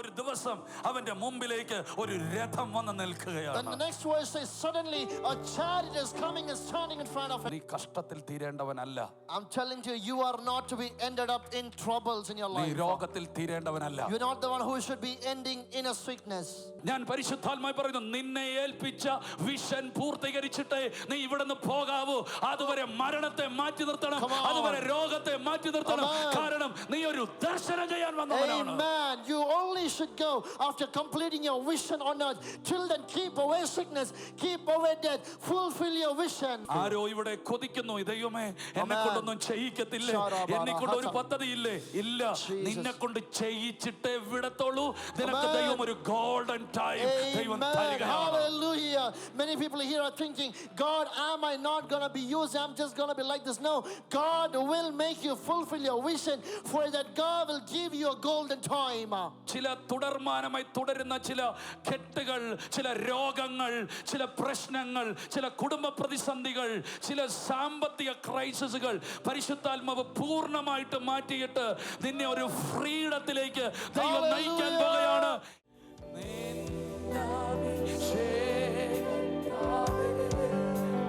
ഒരു ദിവസം അവന്റെ മുമ്പിലേക്ക് ഒരു രഥം വന്ന് നിൽക്കുകയാണ്. Then the next verse says, suddenly a chariot is coming and standing in front of him. നീ കഷ്ടത്തിൽ തീരേണ്ടവനല്ല. I'm telling you, you are not to be ended up in troubles in your നീ life. രോഗത്തിൽ തീരേണ്ടവനല്ല. You're not the one who should be ending in a sickness. ഞാൻ പരിശുദ്ധാത്മായി പറയുന്നു, നിന്നെ ഏൽപ്പിച്ച vision പൂർത്തീകരിച്ചിട്ടേ നീ ഇവിടുന്ന് പോകാവൂ. അതുവരെ മരണത്തെ മാറ്റി നിർത്തണം, അതുവരെ രോഗത്തെ മാറ്റി നിർത്തണം. കാരണം നീ ഒരു ദർശനം ചെയ്യാൻ വന്നവനാണ്. Amen. You only should go after completing your vision on earth. Till then, keep away sickness, keep away death, fulfill your vision. ആരോ ഇവിടെ കൊതിക്കുന്നു, ദൈവമേ എന്നെ കൊണ്ടൊന്നും ചെയ്യിക്കത്തില്ലേ, എന്നെ കൊണ്ട് ഒരു പദ്ധതിയില്ലേ? ഇല്ല, നിന്നെ കൊണ്ട് ചെയ്യിച്ചിട്ടേ വിടത്തുള്ളൂ. നിനക്ക് ദൈവം ഒരു ഗോൾഡൻ ടൈം ദൈവം തരികയാണ്. Hallelujah. Many people here are thinking, God, am I not going to be used? I'm just going to be like this. No, God will make you fulfill your vision. For that, God will give you a golden time. ചില തുടർമാനമായി തുടരുന്ന ചില കെട്ടുകൾ, ചില രോഗങ്ങൾ, ചില പ്രശ്നങ്ങൾ, ചില കുടുംബ പ്രതിസന്ധികൾ, ചില സാമ്പത്തിക ക്രൈസിസുകൾ പരിശുദ്ധാത്മാവ് പൂർണ്ണമായിട്ട് മാറ്റിയിട്ട് നിന്നെ ഒരു ഫ്രീഡത്തിലേക്ക് ദൈവം നയിക്കാൻ പോകുകയാണ്.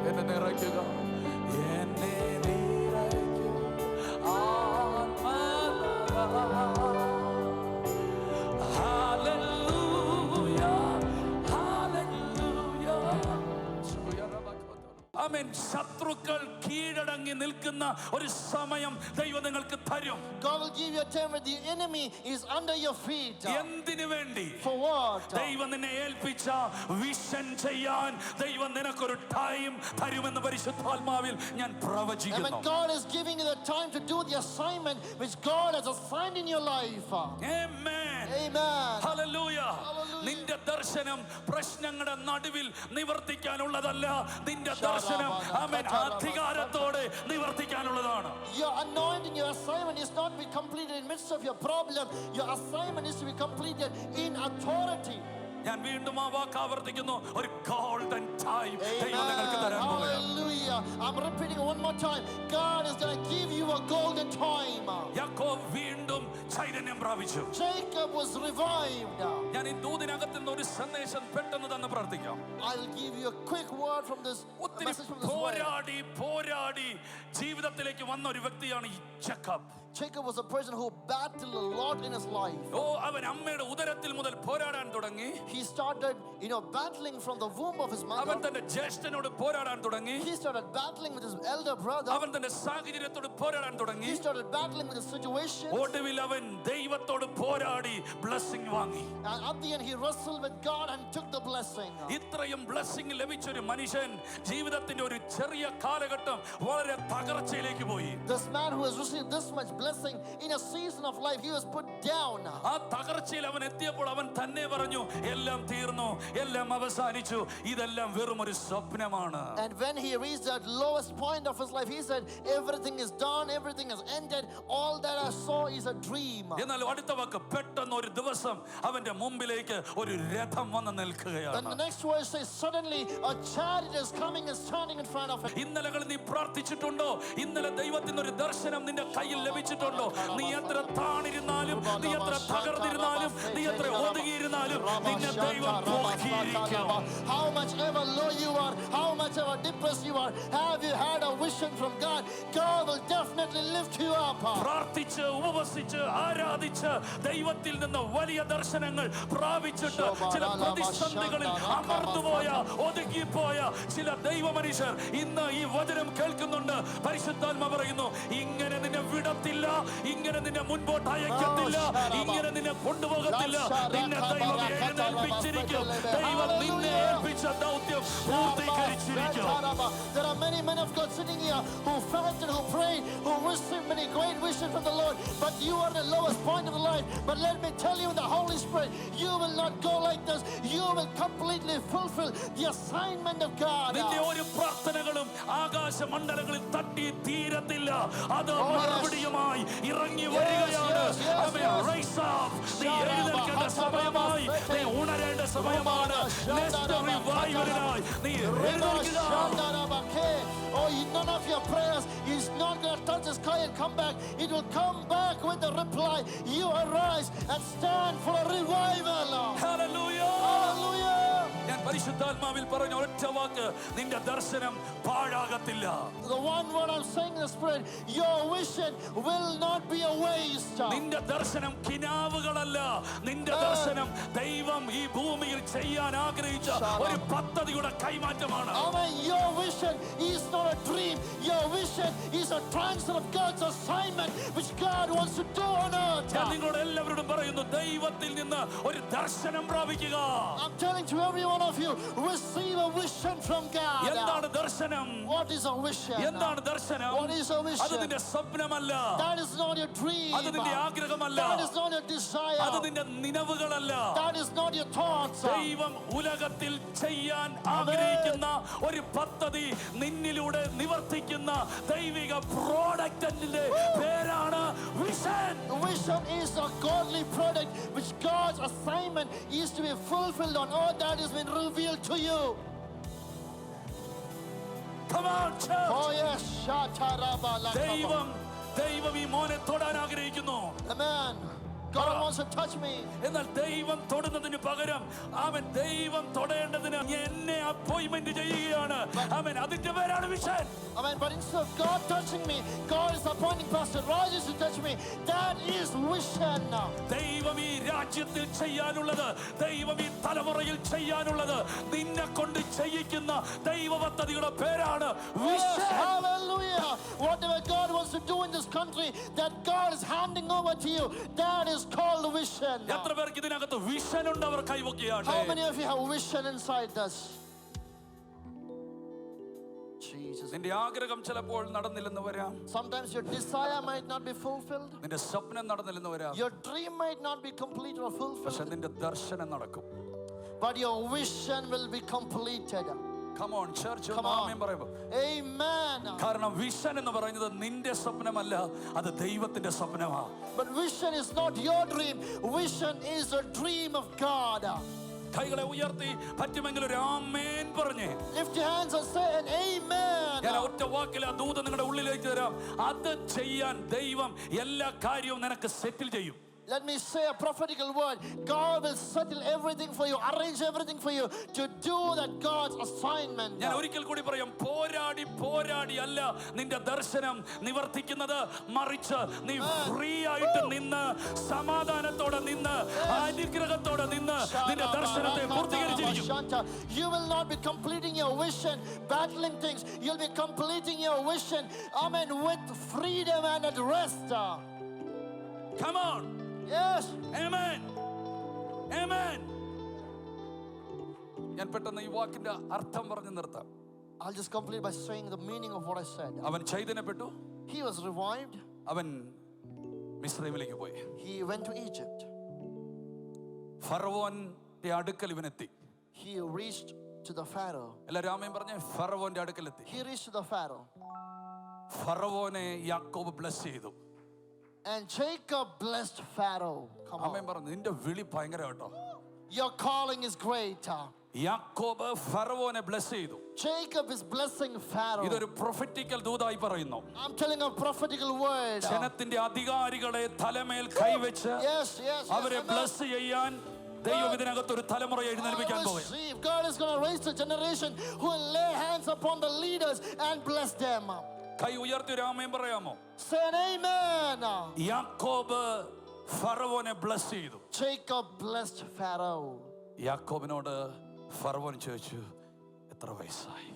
എന്നെ നിറയ്ക്കുക, എന്നെ നിറയ്ക്കുക ആത്മാവേ. ആമേൻ. ശത്രുക്കൾ കീഴടങ്ങി നിൽക്കുന്ന ഒരു സമയം ദൈവം നിങ്ങൾക്ക് തരും. God will give you a time when the enemy is under your feet. എന്തിനു വേണ്ടി? For what? ദൈവം നിന്നെ ഏൽപ്പിച്ച വിഷൻ ചെയ്യാൻ ദൈവം നിനക്കൊരു ടൈം തരുമെന്ന് പരിശുദ്ധാത്മാവിൽ ഞാൻ And പ്രവചിക്കുന്നു. when God is giving you the time to do the assignment which God has assigned in your life. Amen. Amen. Hallelujah. നിന്റെ ദർശനം പ്രശ്നങ്ങളുടെ നടുവിൽ നിവർത്തിക്കാനുള്ളതല്ല. നിന്റെ ദർശനം ആമേൻ അധികാരത്തോടെ നിവർത്തിക്കാനുള്ളതാണ്. Your anointing, your assignment is not to be completed in midst of your problem. Your assignment is to be completed in authority. ഞാൻ വീണ്ടും ആ വാക്ക് ആവർത്തിക്കുന്നു, ഒരു ഗോൾഡൻ ടൈം ദൈവം നിങ്ങൾക്ക് തരാൻ പോകുകയാണ്. Hallelujah. I'm repeating one more time. God is going to give you a golden time. യാക്കോബ് വീണ്ടും ചൈതന്യം പ്രാപിച്ചു. Jacob was revived. ഞാൻ ഈ ദൂതിനകത്ത് നിന്ന് ഒരു സന്ദേശം പെട്ടെന്ന് തന്നെ പ്രാർത്ഥിക്കാം. I'll give you a quick word from this message from this word. പോരാടി ജീവിതത്തിലേക്ക് വന്ന ഒരു വ്യക്തിയാണ് ഈ Jacob. Jacob was a person who battled a lot in his life. അവൻ അമ്മയുടെ ഉദരത്തിൽ മുതൽ പോരാടാൻ തുടങ്ങി. He started, battling from the womb of his mother. അവൻ തന്റെ ജ്യേഷ്ഠനോട് പോരാടാൻ തുടങ്ങി. He started battling with his elder brother. അവൻ തന്റെ സാഹചര്യത്തോട് പോരാടാൻ തുടങ്ങി. He started battling with the situation. ഒടുവിൽ അവൻ ദൈവത്തോട് പോരാടി ബ്ലെസ്സിംഗ് വാങ്ങി. And at the end he wrestled with God and took the blessing. ഇത്രയും ബ്ലെസ്സിംഗ് ലഭിച്ച ഒരു മനുഷ്യൻ ജീവിതത്തിന്റെ ഒരു ചെറിയ കാലഘട്ടം വളരെ തകർച്ചയിലേക്ക് പോയി. This man who has received this much blessing in a season of life, he was put down. ആ തകർച്ചയിൽ അവൻ എത്തിയപ്പോൾ അവൻ തന്നെ പറഞ്ഞു, എല്ലാം തീർന്നു, എല്ലാം അവസാനിച്ചു, ഇതെല്ലാം വെറും ഒരു സ്വപ്നമാണ്. And when he reached that lowest point of his life, he said, everything is done, everything is ended, all that I saw is a dream. എന്നാൽ അടുത്ത വാക്ക്, പെട്ടെന്ന് ഒരു ദിവസം അവന്റെ മുമ്പിലേക്ക് ഒരു രഥം വന്ന് നിൽക്കുകയാണ്. Then the next verse says, suddenly a chariot is coming and standing in front of him. ഇന്നലകൾ നീ പ്രാർത്ഥിച്ചിട്ടുണ്ടോ? ഇന്നലെ ദൈവത്തിന്റെ ഒരു ദർശനം നിന്റെ കയ്യിൽ ലഭിച്ചിട്ടുണ്ടോ? നീ എത്ര താണിരുന്നാലും, നീ എത്ര തകർന്നിരുന്നാലും, നീ എത്ര ഒതുങ്ങിയിരുന്നാലും നിന്നെ ദൈവം പൊക്കിയിരിക്കും. How much ever low you are, how much ever depressed you are, have you had a vision from God? God will definitely lift you up. പ്രാർത്ഥിച്ച് ഉപവസിച്ച് ആരാധിച്ച് ദൈവത്തിൽ നിന്ന് വലിയ ദർശനങ്ങൾ പ്രാപിച്ചിട്ട് ചില പ്രതിസന്ധികളിൽ അമർന്നുപോയ ഒതുങ്ങിപ്പോയ ചില ദൈവ മനുഷ്യർ ഇന്ന് ഈ വചനം കേൾക്കുന്നുണ്ട്. പരിശുദ്ധാത്മാവ് പറയുന്നു, ഇങ്ങനെ നിന്നെ വിടത്തില്ല, ഇങ്ങനെ നിന്നെ മുൻപോട്ട് അയക്കത്തില്ല, ഇങ്ങനെ നിന്നെ കൊണ്ടുപോകത്തില്ല. നിന്നെ ദൈവം എഴുന്നേൽപ്പിച്ചിരിക്കും. ദൈവം നിന്നെ ഏൽപ്പിച്ച ദൗത്യം പൂർത്തീകരിച്ചിരിക്കും. There are many men of God sitting here who fasted, who prayed, who received many great visions from the Lord, but you are the lowest point of life. But let me tell you, in the Holy Spirit, you will not go like this. You will completely fulfill the assignment of God. നിന്റെ ഒരു പ്രാർത്ഥനകളും ആകാശമണ്ഡലങ്ങളിൽ തട്ടി തീരത്തില്ല. അത് മറുപടിയുമായി ഇറങ്ങി വരികയാണ്. നീ എഴുന്നേൽക്കേണ്ട സമയമായി, നീ ഉണരേണ്ട സമയമാണ്. Next revival-നായി നീ എഴുന്നേൽക്കുക. Oh, none of your prayers is not going to touch the sky and come back. It will come back with the reply. You arise and stand for a revival. Hallelujah. Hallelujah. ഞാൻ പരിശുദ്ധാത്മാവിൽ പറഞ്ഞ ഒറ്റ വാക്ക്, നിന്റെ ദർശനം പാഴാകത്തില്ല. The one word I'm saying in the Spirit, your vision will not be a waste. നിന്റെ ദർശനം കിനാവുകളല്ല. നിന്റെ ദർശനം ദൈവം ഈ ഭൂമിയിൽ ചെയ്യാൻ ആഗ്രഹിച്ച ഒരു പദ്ധതിയുടെ കൈമാറ്റമാണ്. Amen. Your vision is not a dream. Your vision is a transfer of God's assignment which God wants to do on earth. ഞാൻ നിങ്ങളോട് എല്ലാവരോടും പറയുന്നു, ദൈവത്തിൽ നിന്ന് ഒരു ദർശനം പ്രാപിക്കുക. I'm telling to every one of you, receive a vision from God. എന്താണ് ദർശനം? What is a vision? എന്താണ് ദർശനം? What is a vision? അത് നിന്റെ സ്വപ്നമല്ല. That is not your dream. അത് നിന്റെ ആഗ്രഹമല്ല. That is not your desire. അത് നിന്റെ നിലവുകളല്ല. That is not your thoughts. ദൈവം ഉലകത്തിൽ ചെയ്യാൻ ആഗ്രഹിക്കുന്ന ഒരു പദ്ധതി നിന്നിലൂടെ നിവർത്തിക്കുന്ന ദൈവിക പ്രോഡക്റ്റിന്റെ പേരാണ് vision. Vision is a godly product which God's assignment is to be fulfilled on earth that has been revealed to you. Come on, church. Oh yes. ദൈവം ഈ മോനെ തൊടാൻ ആഗ്രഹിക്കുന്നു. Amen. God wants to touch me. എന്നാൽ ദൈവം തൊടുന്നതിന് പകരം അവൻ ദൈവം തൊടേണ്ടതിന് എന്നെ അപ്പോയിന്റ്മെന്റ് ചെയ്യുകയാണ്. അവൻ അതിന്റെ പേരാണ് vision. Amen. But instead of God touching me, God is appointing Pastor Rajesh to touch me. That is vision. ദൈവം ഈ രാജ്യത്തിൽ ചെയ്യാനുള്ളത്, ദൈവം ഈ തലമുറയിൽ ചെയ്യാനുള്ളത്, നിന്നെ കൊണ്ട് ചെയ്യിക്കുന്ന ദൈവ പദ്ധതിയുടെ പേരാണ് vision. Hallelujah. Whatever God wants to do in this country, that God is handing over to you, that is called vision. എത്ര പേർക്ക് ഇതിനകത്ത് വിഷൻ ഉണ്ട്? അവർ കൈവക്കുകയാണ്. How many of you have vision inside us? Jesus. നിന്റെ ആഗ്രഹം ചിലപ്പോൾ നടന്നില്ലെന്ന് വരാം. Sometimes your desire might not be fulfilled. നിന്റെ സ്വപ്നം നടന്നില്ലെന്ന് വരാം. Your dream might not be complete or പക്ഷെ fulfilled. നിന്റെ ദർശനം നടക്കും. But your vision will be completed. Come on, church. Come on. Amen. കാരണം വിഷൻ എന്ന് പറയുന്നത് നിന്റെ സ്വപ്നമല്ല, അത് ദൈവത്തിന്റെ സ്വപ്നമാണ്. But vision is not your dream. Vision is a dream of God. കൈകളെ ഉയർത്തി പറ്റുമെങ്കിൽ ഒരു ആമേൻ പറഞ്ഞേ. Lift your hands and say an amen. ഞാൻ ഒറ്റ വാക്കിൽ ആ ദൂത് നിങ്ങളുടെ ഉള്ളിലേക്ക് തരാം. അത് ചെയ്യാൻ ദൈവം എല്ലാ കാര്യവും നിനക്ക് സെറ്റിൽ ചെയ്യും. Let me say a prophetical word. God will settle everything for you, arrange everything for you to do that God's assignment. ഞാൻ ഒരിക്കൽ കൂടി പറയാം, പോരാടി അല്ല നിന്റെ ദർശനം നിവർത്തിക്കുന്നത്, മറിച്ച് നീ ഫ്രീ ആയിട്ട് നിന്ന് സമാധാനത്തോടെ നിന്ന് അനുഗ്രഹത്തോടെ നിന്ന് നിന്റെ ദർശനത്തെ പൂർത്തീകരിച്ചിരിക്കും. You will not be completing your vision battling things. You'll be completing your vision, amen, with freedom and at rest. Come on. Yes. Amen. Amen. ഞാൻ പെട്ടെന്ന് ഈ വാക്കിന്റെ അർത്ഥം പറഞ്ഞു നിർത്താം. I'll just complete by saying the meaning of what I said. അവൻ ചൈതന്യപ്പെട്ടു. He was revived. അവൻ മിസ്രൈമിലേക്ക് പോയി. He went to Egypt. ഫറവോന്റെ അടുക്കൽ ഇവനെത്തി. He reached to the Pharaoh. എല്ലാവരും ആമേൻ പറഞ്ഞേ. ഫറവോന്റെ അടുക്കലെത്തി. He reached to the Pharaoh. ഫറവോനെ യാക്കോബ് ബ്ലെസ് ചെയ്തു. And Jacob blessed Pharaoh. Come amen on. പറഞ്ഞു. നിന്റെ വിളി ഭയങ്കര കേട്ടോ. Your calling is great. യാക്കോബ് ഫറവോനെ ബ്ലെസ് ചെയ്തു. Jacob is blessing Pharaoh. ഇതൊരു പ്രൊഫറ്റിക്കൽ ദൂതായി പറയുന്നു. I'm telling a prophetical word. ജനത്തിന്റെ അധികാരികളെ തലമേൽ കൈവച്ച് അവരെ ബ്ലെസ് ചെയ്യാൻ ദൈവം ഇതിനകത്ത് ഒരു തലമുറ എഴുന്നേൽപ്പിക്കാൻ പോകുന്നു. God is going to raise a generation who will lay hands upon the leaders and bless them. കൈ ഉയർത്തി ഒരു ആമേൻ പറയാമോ? Say an amen. യാക്കോബ് ഫറവോനെ ബ്ലെസ് ചെയ്തു. Jacob blessed Pharaoh. യാക്കോബിനോട് ഫറവോൻ ചോദിച്ചു, എത്ര വയസ്സായി?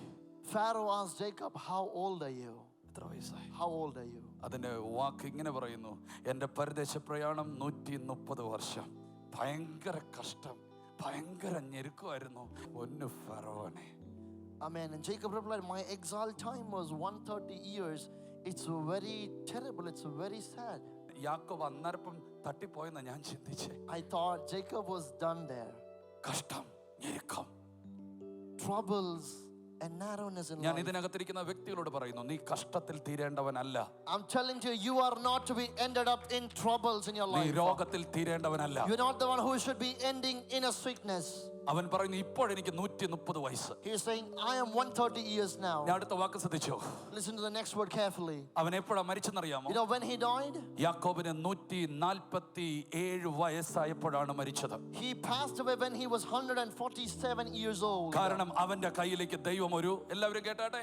Pharaoh asked Jacob, how old are you? എത്ര വയസ്സായി? How old are you? അതിന്റെ വാക്ക് ഇങ്ങനെ പറയുന്നു, എന്റെ പരദേശ പ്രയാണം 130 വർഷം. ഭയങ്കര കഷ്ടം, ഭയങ്കര ഞെരുക്കമായിരുന്നു ഒന്നു ഫറവോനെ. Amen. And Jacob replied, my exile time was 130 years. It's very terrible. It's very sad. യാക്കോബ് അന്നേരം തട്ടിപ്പോയെന്ന ഞാൻ ചിന്തിച്ചേ. I thought Jacob was done there. കഷ്ടം, ഞെരുക്കം, troubles and narrowness in ഞാൻ life. ഇതിനകത്തിരിക്കുന്ന വ്യക്തികളോട് പറയുന്നു, നീ കഷ്ടത്തിൽ തീരേണ്ടവനല്ല. I'm telling you, you are not to be ended up in troubles in your നീ life. രോഗത്തിൽ തീരേണ്ടവനല്ല. You're not the one who should be ending in a sickness. അവൻ പറയുന്നു ഇപ്പോഴെനിക്ക് 130 വയസ്സ്. He is saying, I am 130 years now. ഞാൻ അടുത്ത വാക്ക് ശ്രദ്ധിച്ചോ. Listen to the next word carefully. അവൻ എപ്പോഴാ മരിച്ചെന്നറിയാമോ? You know when he died? യാക്കോബിന് 147 വയസ്സായപ്പോഴാണ് മരിച്ചത്. He passed away when he was 147 years old. കാരണം അവന്റെ കയ്യിലേക്ക് ദൈവം എല്ലാവരും കേട്ടാട്ടെ,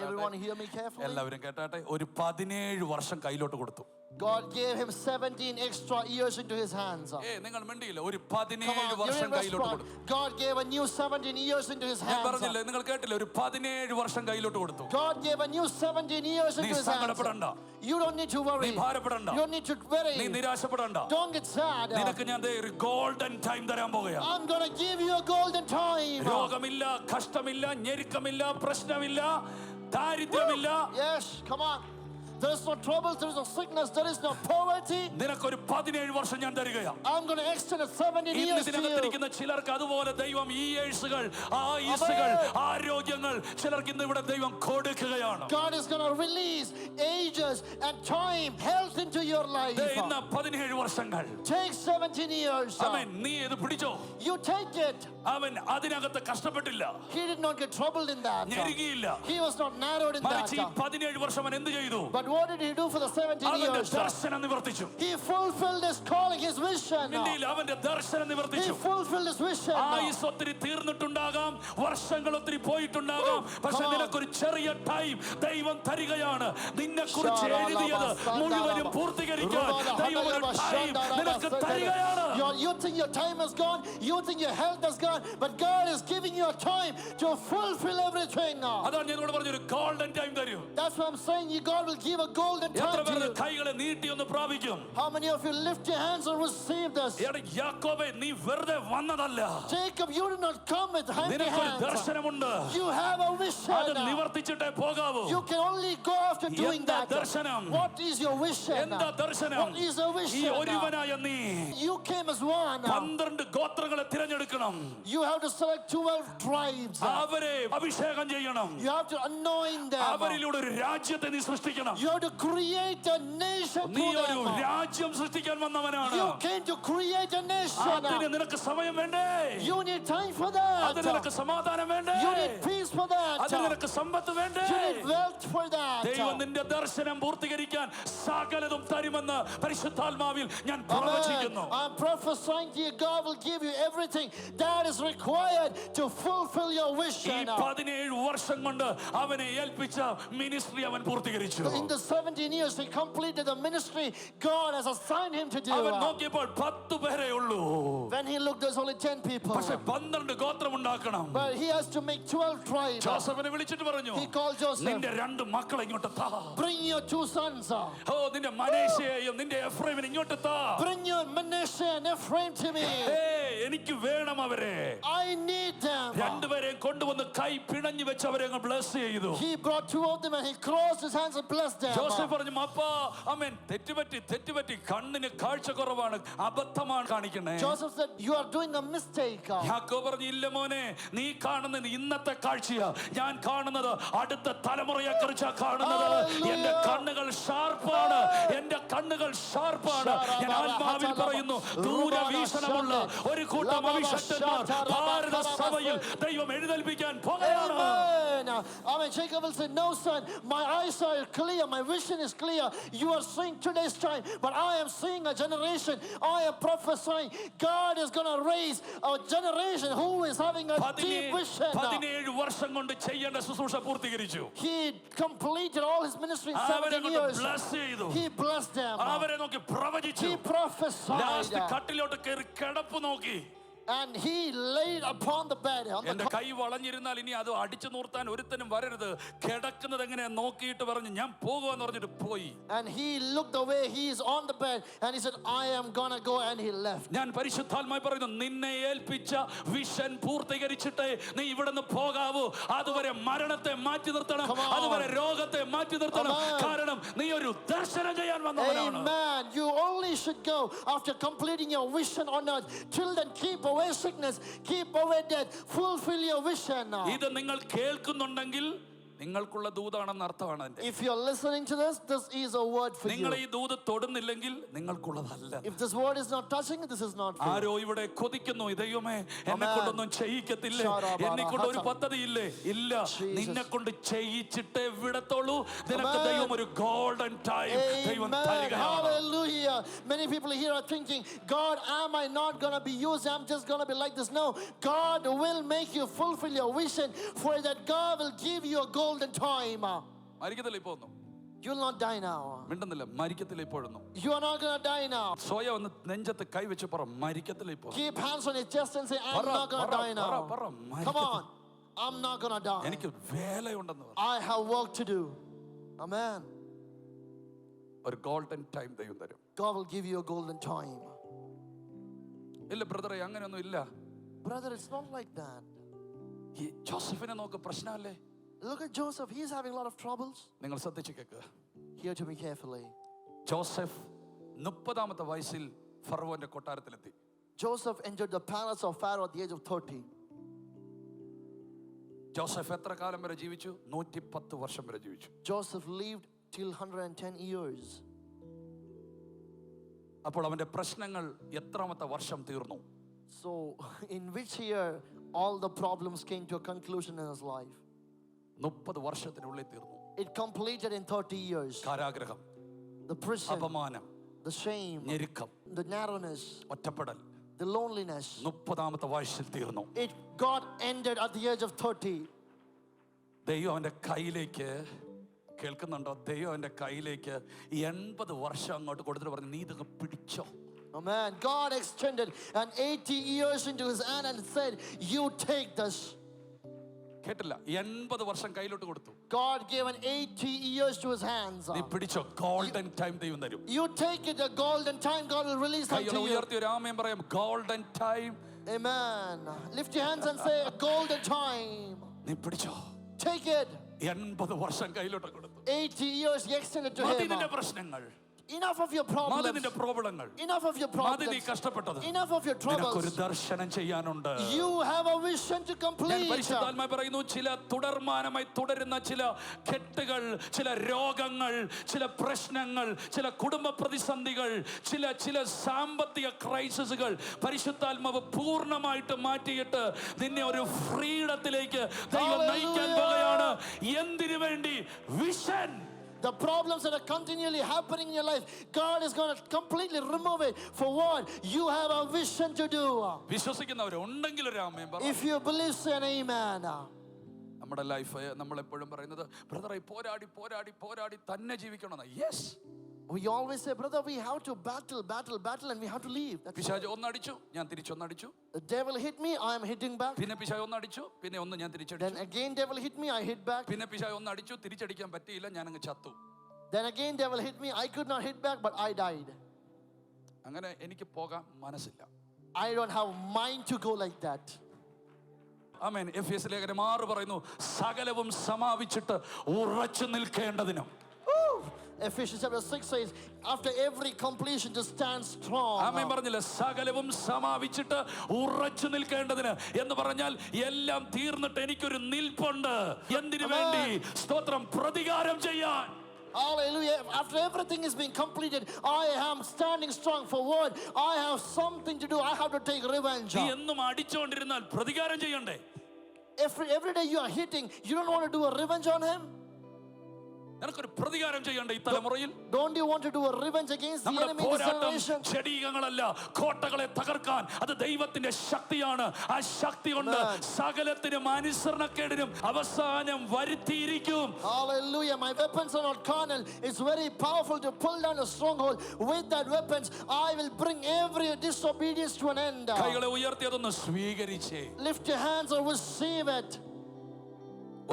Everyone hear me carefully. എല്ലാവരും കേട്ടാട്ടെ, ഒരു 17 വർഷം കയ്യിലോട്ട് കൊടുത്തു. God gave him 17 extra years into his hands. നിങ്ങൾ മിണ്ടിയില്ല, ഒരു 17 വർഷം കയ്യിലോട്ട് കൊടുത്തു. God gave a new 17 years into his ഞാൻ hands. പറഞ്ഞില്ലേ, നിങ്ങൾ കേട്ടില്ല, ഒരു 17 വർഷം കയ്യിലോട്ട് കൊടുത്തു. God gave a new 17 years into his hands. സങ്കടപ്പെടണ്ട, You don't need to worry. നീ ഭാരപ്പെടണ്ട, You don't need to worry. നീ നിരാശപ്പെടണ്ട. Don't get sad. നിനക്ക് ഞാൻ ഒരു ഗോൾഡൻ ടൈം തരാൻ പോകുകയാണ്. I'm going to give you a golden time. രോഗമില്ല, കഷ്ടമില്ല, ഞെരുക്കമില്ല, പ്രശ്നമില്ല, ദാരിദ്ര്യമില്ല. Yes, come on. There is no trouble, there is no sickness, there is no poverty. നിനക്കൊരു 17 വർഷം ഞാൻ തരികയാണ്. I'm going to extend a 17 years to you. ഇതിനകത്തിരിക്കുന്ന ചിലർക്ക് അതുപോലെ ദൈവം ഈ യേഴ്സുകൾ, ആയുസ്സുകൾ, ആരോഗ്യങ്ങൾ ചിലർക്ക് ഇന്ന് ഇവിടെ ദൈവം കൊടുക്കുകയാണ്. God is going to release ages and time, health into your life. ഇന്ന് 17 വർഷങ്ങൾ. Take 17 years. ആമേൻ. നീ ഇത് പിടിച്ചോ. You take it. അവൻ അതിനകത്ത് കഷ്ടപ്പെട്ടില്ല. He did not get troubled in that. ഞെരുകിയില്ല. He was not narrowed in that. മറിച്ച് ഈ 17 വർഷം അവൻ എന്ത് ചെയ്തു? But what did he do for the 17 years? ദർശനം നിവർത്തിച്ചു. He fulfilled his calling, his vision. അവന്റെ ദർശനം He നിവർത്തിച്ചു. fulfilled his vision. ആയുസ് ഒത്തിരി തീർന്നിട്ടുണ്ടാകാം, വർഷങ്ങൾ ഒത്തിരി പോയിട്ടുണ്ടാകാം, പക്ഷെ നിനക്കൊരു ചെറിയ ടൈം ദൈവം തരികയാണ്. നിന്നെ കുറിച്ച് എഴുതിയത് മുഴുവനും പൂർത്തീകരിക്കാൻ ദൈവം ഒരു ടൈം നിനക്ക് തരികയാണ്. You think your time has gone, you think your health has gone, but God is giving you a time to fulfill everything now. അതാണ് ഞാൻ ഇവിടെ പറഞ്ഞൊരു ഗോൾഡൻ ടൈം തരും. That's what I'm saying. God will give a golden time to you. കൈകളെ നീട്ടി ഒന്ന് പ്രാപിക്കും. How many of you lift your hands and receive this? യാക്കോബേ, നീ വെറുതെ വന്നതല്ല. Jacob, you did not come with empty നിനക്കൊരു hands. ദർശനമുണ്ട്. You have a vision. അത് നിവർത്തിച്ചിട്ടേ പോകാവൂ. You can only go after doing that. ദർശനം. What is your vision? എന്താ ദർശനം? What is your ഈ vision? ഒരുവനായ നീ You came as one. 12 ഗോത്രങ്ങളെ തിരഞ്ഞെടുക്കണം. You have to select 12 tribes. അവരെ അഭിഷേകം ചെയ്യണം. You have to anoint them. അവരിലൂടെ ഒരു രാജ്യത്തെ നീ സൃഷ്ടിക്കണം. You have to create a nation നീ through ഒരു them. രാജ്യം സൃഷ്ടിക്കാൻ വന്നവനാണ്. You came to create a nation. അതിന് നിനക്ക് സമയം വേണ്ടേ? You need time for that. അതിന് നിനക്ക് സമാധാനം വേണ്ടേ? You need peace for that. അതിന് നിനക്ക് സമ്പത്ത് വേണ്ടേ? You need wealth for that. ദൈവം നിന്റെ ദർശനം പൂർത്തീകരിക്കാൻ സകലതും തരുമെന്ന് പരിശുദ്ധാത്മാവിൽ ഞാൻ പ്രവചിക്കുന്നു. I'm prophesying to you, God will give you everything that is required to fulfill your ഈ vision. 17 വർഷം കൊണ്ട് അവനെ ഏൽപ്പിച്ച മിനിസ്ട്രി അവൻ പൂർത്തീകരിച്ചു. In the 17 years he completed the ministry God has assigned him to do. അവൻ നോക്കിയപ്പോൾ 10 പേരേ ഉള്ളൂ. When he looked, there's only 10 people. പക്ഷേ 12 ഗോത്രം ഉണ്ടാക്കണം. But he has to make 12 tribes. ജോസഫിനെ വിളിച്ചിട്ട് പറഞ്ഞു, He called Joseph. നിന്റെ 2 മക്കളെ ഇങ്ങോട്ട് താ. Bring your 2 sons. നിന്റെ മനേശയെയും നിന്റെ എഫ്രൈമിനെ ഇങ്ങോട്ട് താ. Bring your Manasseh and Ephraim to me. എനിക്ക് വേണം അവരെ. I need them. 2 പേരെയും കൊണ്ടുവന്ന് കൈ പിണഞ്ഞു വെച്ച് അവരെ അങ്ങ് ബ്ലസ് ചെയ്തു. He brought 2 of them and he crossed his hands and blessed them. Joseph പറഞ്ഞു, അപ്പാ ആമേൻ, തെറ്റുപറ്റി കണ്ണിന് കാഴ്ച കുറവാണ്, അബദ്ധമാണ് കാണിക്കണേ. Joseph said, you are doing a mistake. യാക്കോബ് പറഞ്ഞു, ഇല്ല മോനെ, നീ കാണുന്നത് ഇന്നത്തെ കാഴ്ചയാ, ഞാൻ കാണുന്നത് അടുത്ത തലമുറയെ കുറിച്ചാ കാണുന്നത്. എന്റെ കണ്ണുകൾ ഷാർപ്പാണ്, എന്റെ കണ്ണുകൾ ഷാർപ്പാണ്. ഞാൻ ആത്മാവിൽ പറയുന്നു, ദൂരവീക്ഷണമുള്ള ഒരു കൂട്ടം അഭിഷക്തന്മാർ ഭാരത സഭയിൽ ദൈവം എഴുന്നേൽപ്പിക്കാൻ പോകുകയാണ്. Amen. Jacob will say, no son, my eyes are clear, my vision is clear. You are seeing today's time, but I am seeing a generation. I am prophesying God is going to raise a generation who is having a deep vision. 17 വർഷം കൊണ്ട് ചെയ്യേണ്ട ശുശ്രൂഷ പൂർത്തീകരിച്ചു. He completed all his ministry in 17 years. He blessed them. അവരെ നോക്കി പ്രവചിച്ചു. He prophesied. കട്ടിലോട്ട് കയറി കിടപ്പ് നോക്കി. And he laid upon the bed. എന്റെ കൈ വളഞ്ഞിരുന്നാൽ ഇനി അത് അടിച്ചു നിർത്താൻ ഒരുത്തനും വരരുത്. കിടക്കുന്നത് എങ്ങനെ നോക്കിയിട്ട് പറഞ്ഞു, ഞാൻ പോകുമെന്ന് പറഞ്ഞിട്ട് പോയി. And he looked away. He is on the bed and he said, I am gonna go, and he left. ഞാൻ പരിശുദ്ധാത്മാവിൽ പറയുന്നു, നിന്നെ ഏൽപ്പിച്ച വിഷൻ പൂർത്തീകരിച്ചിട്ടേ നീ ഇവിടുന്ന് പോകാവൂ. അതുവരെ മരണത്തെ മാറ്റി നിർത്തണം, അതുവരെ രോഗത്തെ മാറ്റി നിർത്തണം. കാരണം നീ ഒരു ദർശനം ചെയ്യാൻ വന്നവനാണ്. Amen. You only should go after completing your vision on earth. Till then, keep away sickness, keep away death, fulfill your vision now. ഇത് നിങ്ങൾ കേൾക്കുന്നുണ്ടെങ്കിൽ നിങ്ങൾക്കുള്ള ദൂതാണെന്ന് അർത്ഥമാണ് അതിന്റെ. If you're listening to this, this is a word for നിങ്ങൾ you. ഈ ദൂത് തൊടുന്നില്ലെങ്കിൽ നിങ്ങൾക്കുള്ളതല്ല. If this word is not touching, this is not for you. ആരോ ഇവിടെ കൊതിക്കുന്നു, ദൈവമേ എന്നെ കൊണ്ടൊന്നും ചെയ്യിക്കത്തില്ലേ, എന്നെ കൊണ്ട് ഒരു പദ്ധതിയില്ലേ? ഇല്ല, നിന്നെ കൊണ്ട് ചെയ്യിച്ചിട്ടേ വിടത്തുള്ളൂ. നിനക്ക് ദൈവം ഒരു ഗോൾഡൻ ടൈം ദൈവം തരികയാണ്. Hallelujah. Many people here are thinking, God, am I not going to be used? I'm just going to be like this. No, God will make you fulfill your vision. For that, God will give you a golden time. മരിക്കത്തില്ല ഇപ്പോന്നു. You will not die now. മിണ്ടുന്നില്ല, മരിക്കത്തില്ല ഇപ്പോഴുന്നു. You are not going to die now. സ്വയം ഒന്ന് നെഞ്ചത്ത് കൈവച്ച് പറ, മരിക്കത്തില്ല ഇപ്പോൾ. Keep hands on your chest and say, I'm not going to die now. Come on. I'm not going to die. എനിക്ക് വേലയുണ്ടെന്ന് പറ. I have work to do. Amen. ഒരു golden time ദൈവം തരും. God will give you a golden time. ഇല്ല ബ്രദറെ, അങ്ങനെയൊന്നും ഇല്ല. Brother, it's not like that. ഈ ജോസഫിനെ നോക്ക്, പ്രശ്നമല്ലേ? Look at Joseph. He's having a lot of troubles. നിങ്ങൾ ശ്രദ്ധിച്ചു കേൾക്കുക. Hear to me carefully. Joseph 30-ാമത്തെ വയസ്സിൽ ഫറവോന്റെ കൊട്ടാരത്തിലെത്തി. Joseph entered the palace of Pharaoh at the age of 30. Joseph എത്ര കാലം വരെ ജീവിച്ചു? 110 വർഷം വരെ ജീവിച്ചു. Joseph lived till 110 years. അപ്പോൾ അവന്റെ പ്രശ്നങ്ങൾ എത്രാമത്തെ വർഷം തീർന്നു? So, in which year all the problems came to a conclusion in his life? 30 വർഷത്തിനുള്ളിൽ തീർന്നു. It completed in 30 years. കാരാഗ്രഹം, The prison, അപമാനം, the shame, ഞെരുക്കം, the narrowness, ഒറ്റപ്പെടൽ, the loneliness. 30-ാമത്തെ വയസ്സിൽ തീർന്നു. It got ended at the age of 30. ദൈവം അവന്റെ കയ്യിലേക്ക്, കേൾക്കുന്നുണ്ടോ? ദൈവം അവന്റെ കയ്യിലേക്ക് 80 വർഷം അങ്ങോട്ട് കൊടുത്തിട്ട് പറഞ്ഞു, നീ ഇതൊക്കെ പിടിച്ചോ. Amen. God extended an 80 years into his hand and said, you take this. കേട്ടില്ല, 80 വർഷം കയ്യിലോട്ട് കൊടുത്തു. God gave an 80 years to his hands. നീ പിടിച്ചോ, ഗോൾഡൻ ടൈം ദൈവം തരും. You take it, a golden time God will release unto കൈകളെ you. ഉയർത്തി ഒരു ആമേൻ പറയാം. Golden time. Amen. Lift your hands and say, a golden time. നീ പിടിച്ചോ. Take it. 80 വർഷം കയ്യിലോട്ട് കൊടുത്തു. 80 years he extended to മതി him. നിന്റെ പ്രശ്നങ്ങൾ, Enough of your മതി problems. നിന്റെ പ്രോബ്ലങ്ങൾ, Enough of your മതി നീ problems. കഷ്ടപ്പെട്ടത്. Enough of your നിനക്കൊരു troubles. ദർശനം ചെയ്യാനുണ്ട്. You have a vision to ഞാൻ complete. പരിശുദ്ധാത്മാവ് പറയുന്നു, ചില തുടർമാനമായി തുടരുന്ന ചില കെട്ടുകൾ, ചില രോഗങ്ങൾ, ചില പ്രശ്നങ്ങൾ, ചില കുടുംബ പ്രതിസന്ധികൾ, ചില സാമ്പത്തിക ക്രൈസിസുകൾ പരിശുദ്ധാത്മാവ് പൂർണ്ണമായിട്ട് മാറ്റിയിട്ട് നിന്നെ ഒരു ഫ്രീഡത്തിലേക്ക് ദൈവം നയിക്കാൻ പോകുകയാണ്. എന്തിനു വേണ്ടി? Vision. The problems that are continually happening in your life, God is going to completely remove it. For what? You have a vision to do. വിശ്വസിക്കുന്നവരുണ്ടെങ്കിൽ ഒരു ആമേൻ പറ. If you believe, say an amen. നമ്മുടെ life നമ്മളെപ്പോഴും പറയുന്നത്, ബ്രദറെ പോരാടി പോരാടി പോരാടി തന്നെ ജീവിക്കണമെന്ന്. Yes, We always say, brother, we have to battle, and we have to leave. പിശാച് ഒന്നടിച്ചു, ഞാൻ തിരിച്ചൊന്നടിച്ചു. The devil hit me, I am hitting back. പിന്നെ പിശാച് ഒന്നടിച്ചു, പിന്നെ ഒന്ന് ഞാൻ Then തിരിച്ചടിച്ചു. again devil hit me, I hit back. പിന്നെ പിശാച് ഒന്നടിച്ചു, തിരിച്ചടിക്കാൻ പറ്റിയില്ല, ഞാൻ അങ്ങ് ചത്തു. Then again devil hit me, I could not hit back, but I died. അങ്ങനെ എനിക്ക് പോകാൻ മനസ്സില്ല. I don't have mind to go like that. ആമേൻ. എഫേസ്യ ലേഖനം 6 പറയുന്നു, സകലവും സമാപിച്ചിട്ട് ഉറച്ചു നിൽക്കേണ്ടതിനും. Ephesians chapter 6 says, after every completion to stand strong. ആമേൻ പറഞ്ഞില്ല, സകലവും സമാപിച്ചിട്ട് ഉറച്ചു നിൽക്കേണ്ടതിന് എന്ന് പറഞ്ഞാൽ എല്ലാം തീർന്നിട്ട് എനിക്കൊരു നിൽപ്പുണ്ട്. എന്തിനു വേണ്ടി? സ്തോത്രം, പ്രതികാരം ചെയ്യാൻ. Hallelujah. After everything is being completed, I am standing strong for what? I have something to do. I have to take revenge. നീ എന്നും അടിച്ചോണ്ടിരുന്നാൽ പ്രതികാരം ചെയ്യണ്ടേ? Every day you are hitting, you don't want to do a revenge on him? നിനക്കൊരു പ്രതികാരം ചെയ്യണ്ടേ ഈ തലമുറയിൽ? Don't you want to do a revenge against the നമ്മുടെ enemy in this പോരാട്ടം generation? ചെടികളല്ല, കോട്ടകളെ തകർക്കാൻ അത് ദൈവത്തിന്റെ ശക്തിയാണ്. ആ ശക്തി കൊണ്ട് സകലത്തിനും അനുസരണക്കേടിനും അവസാനം വരുത്തിയിരിക്കും. Hallelujah. My weapons are not carnal. It's very powerful to pull down a stronghold. With that weapons, I will bring every disobedience to an end. കൈകളെ ഉയർത്തി അതൊന്ന് സ്വീകരിച്ചേ. Lift your hands and receive it.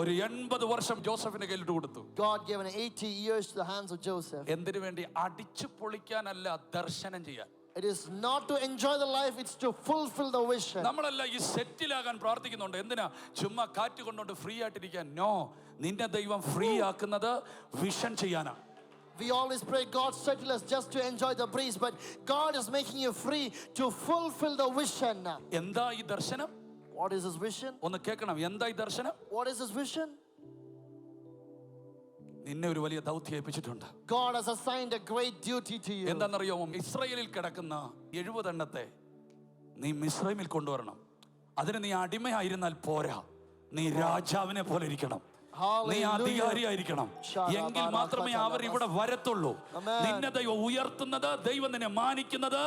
ഒരു 80 വർഷം ജോസഫിന്റെ കയ്യിലിട്ട് കൊടുത്തു. God gave an 80 years to the hands of Joseph. എന്തിനു വേണ്ടി? അടിച്ചു പൊളിക്കാനല്ല, ദർശനം ചെയ്യാൻ. It is not to enjoy the life, it's to fulfill the vision. നമ്മളല്ല ഈ സെറ്റിലാകാൻ പ്രാർത്ഥിക്കുന്നുണ്ട്. എന്തിനാ? ചുമ്മാ കാറ്റ് കൊണ്ടോണ്ട് ഫ്രീ ആയിട്ടിരിക്കാൻ. നോ, നിന്റെ ദൈവം ഫ്രീ ആക്കുന്നത് വിഷൻ ചെയ്യാനാ. We always pray, God settle us just to enjoy the breeze, but God is making you free to fulfill the vision. എന്താ ഈ ദർശനം? What is his vision? ഒന്ന് കേൾക്കണം. എന്താ ഈ ദർശനം? What is his vision? നിന്നെ ഒരു വലിയ ദൗത്യം ഏൽപ്പിച്ചിട്ടുണ്ട്. God has assigned a great duty to you. എന്താണെന്നറിയാമോ? ഇസ്രായേലിൽ കിടക്കുന്ന 70 എണ്ണത്തെ നീ മിസ്രൈമിൽ കൊണ്ടുവരണം. അതിന് നീ അടിമയായിരുന്നാൽ പോരാ, നീ രാജാവിനെ പോലെ ഇരിക്കണം. നീ അധികാരിയായിരിക്കണം. എങ്കിൽ മാത്രമേ അവർ ഇവിടെ വരത്തുള്ളൂ. നിന്നെ ദൈവം ഉയർത്തുന്നത്, ദൈവം നിന്നെ മാനിക്കുന്നത്,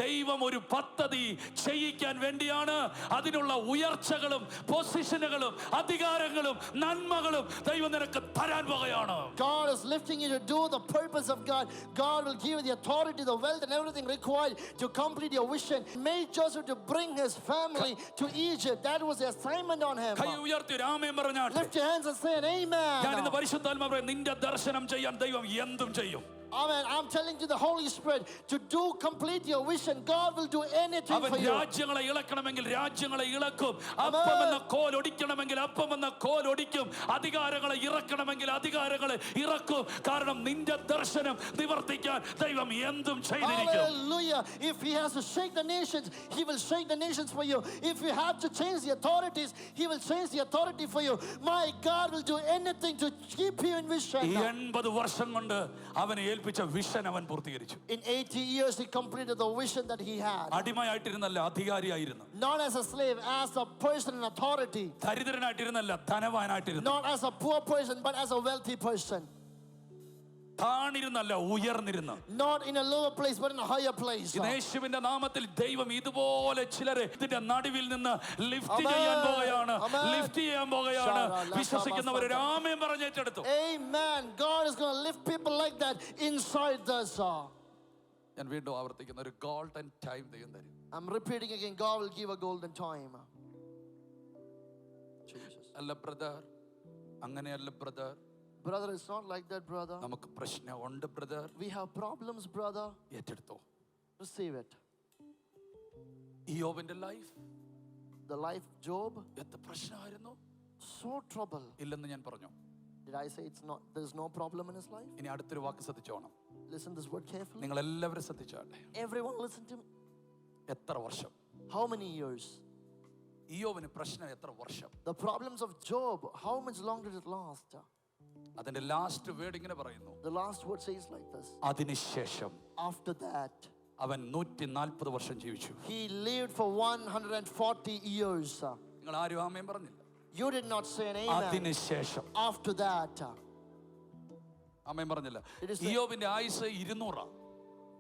ദൈവം ഒരു പദ്ധതി ചെയ്യിക്കാൻ വേണ്ടിയാണ്. അതിനുള്ള ഉയർച്ചകളും പൊസിഷനുകളും അധികാരങ്ങളും നന്മകളും ദൈവം നിനക്ക് തരാൻ പോകുകയാണ്. God is lifting you to do the purpose of God. God will give you the authority, the wealth and everything required to complete your vision. Made Joseph to bring his family to Egypt. That was the assignment on him. കൈ ഉയർത്തി ആമേൻ പറഞ്ഞാട്ടെ. Lift your hands and say an amen. ഞാൻ ഇന്ന് പരിശുദ്ധാത്മാവ് പറയും, നിന്റെ ദർശനം ചെയ്യാൻ ദൈവം എന്തും ചെയ്യും. Amen. I'm telling you, the Holy Spirit, to do complete your vision, God will do anything അവൻ for you. രാജ്യങ്ങളെ ഇളക്കണമെങ്കിൽ രാജ്യങ്ങളെ ഇളക്കും. അപ്പം എന്ന കോൽ ഒടിക്കണമെങ്കിൽ അപ്പം എന്ന കോൽ ഒടിക്കും. അധികാരങ്ങളെ ഇറക്കണമെങ്കിൽ അധികാരങ്ങളെ ഇറക്കും. കാരണം നിന്റെ ദർശനം നിവർത്തിക്കാൻ ദൈവം എന്തും ചെയ്തിരിക്കും. Hallelujah. If he has to shake the nations, he will shake the nations for you. If you have to change the authorities, he will change the authority for you. My God will do anything to keep you in vision. 80 വർഷം കൊണ്ട് അവനെ ഏൽപ്പിച്ച vision അവൻ പൂർത്തീകരിച്ചു. In 80 years he completed the vision that he had. അടിമയായിട്ടിരുന്നല്ല, അധികാരിയായിരുന്നു. Not as a slave, as a person in authority. ദരിദ്രനായിട്ടിരുന്നല്ല, ധനവാനായിട്ടിരുന്നു. Not as a poor person, but as a wealthy person. താണിരുന്നല്ല, ഉയർന്നിരുന്നു. Not in a lower place, but in a higher place. യേശുവിന്റെ നാമത്തിൽ ദൈവം ഇതുപോലെ ചിലരെ ഇതിന്റെ നടുവിൽ നിന്ന് lift ചെയ്യാൻ പോകുകയാണ്. ലിഫ്റ്റ് ചെയ്യാൻ പോകുകയാണ്. വിശ്വസിക്കുന്നവർ ആമേൻ പറഞ്ഞേറ്റെടുത്തു. Amen. God is going to lift people like that inside us. ഞാൻ വീണ്ടും ആവർത്തിക്കുന്ന ഒരു ഗോൾഡൻ ടൈം ദൈവം തരും. I'm repeating again, God will give a golden time. Jesus. അല്ല ബ്രദർ, അങ്ങനെയല്ല brother. Brother, it's not like that, brother. നമുക്ക് പ്രശ്നമുണ്ട് brother. We have problems, brother. ഏറ്റെടുത്തോ. Receive it. യോബിന്റെ life, The life of Job, എത്ര പ്രശ്നമായിരുന്നു. so trouble. ഇല്ലെന്ന് ഞാൻ പറഞ്ഞു. Did I say it's not? There's no problem in his life. ഇനി അടുത്തൊരു വാക്ക് ശ്രദ്ധിച്ചോണം. Listen this word carefully. നിങ്ങൾ എല്ലാവരും ശ്രദ്ധിച്ചാട്ടെ. Everyone listen to me. എത്ര വർഷം? How many years? യോബിന് പ്രശ്നം എത്ര വർഷം? The problems of Job, how much long did it last? അതിന്റെ ലാസ്റ്റ് വേർഡ് ഇങ്ങനെ പറയുന്നു. The last word says like this. അതിനുശേഷം After that, അവൻ 140 വർഷം ജീവിച്ചു. he lived for 140 years. നിങ്ങൾ ആരും ആമേൻ പറഞ്ഞില്ല. You did not say an amen. അതിനുശേഷം After that, ആമേൻ പറഞ്ഞില്ല. It is the- യോബിന്റെ ആയുസ് 200.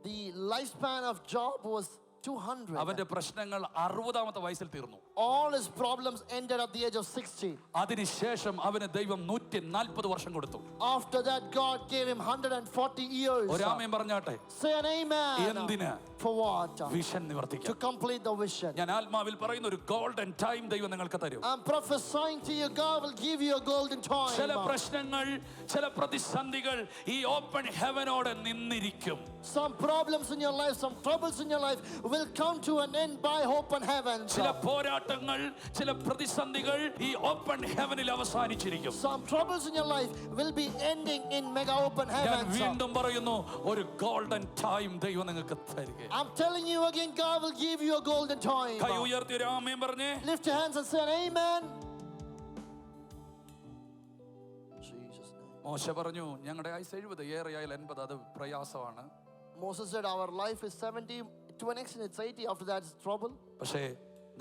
the lifespan of Job was 200. അവന്റെ പ്രശ്നങ്ങൾ 60-ാമത്തെ വയസ്സിൽ തീർന്നു. All his problems ended at the age of 60. അതിനുശേഷം അവന് ദൈവം 140 വർഷം കൊടുത്തു. After that, God gave him 140 years. ഒരാമേൻ പറഞ്ഞാട്ടെ. Say an amen. എന്തിന്? For what? Vision To നിവർത്തിക്കാൻ. complete the vision. ഞാൻ ആത്മാവിൽ പറയുന്ന ഒരു ഗോൾഡൻ ടൈം ദൈവം നിങ്ങൾക്ക് തരും. I'm prophesying to you, God will give you a golden time. ചില പ്രശ്നങ്ങൾ, ചില പ്രതിസന്ധികൾ ഈ open ഹെവനോട് നിന്നിരിക്കും. Some problems in your life, some troubles in your life will come to an end by open heavens. ചില പോരാട്ടങ്ങൾ, ചില പ്രതിസന്ധികൾ ഈ open ഹെവനിൽ അവസാനിച്ചിരിക്കും. Some troubles in your life will be ending in mega open ഞാൻ heavens. വീണ്ടും പറയുന്നു, ഒരു golden time ദൈവം നിങ്ങൾക്ക് തരിക. I'm telling you again, God will give you a golden time. കൈ ഉയർത്തി ഒരു ആമേൻ പറഞ്ഞേ. Lift your hands and say an amen. Jesus' name. മോശ പറഞ്ഞു, ഞങ്ങളുടെ ആയുസ് 70, ഏറെയായാൽ 80, അത് പ്രയാസമാണ്. Moses said, our life is 70, to an extent it's 80, after that it's trouble. പക്ഷേ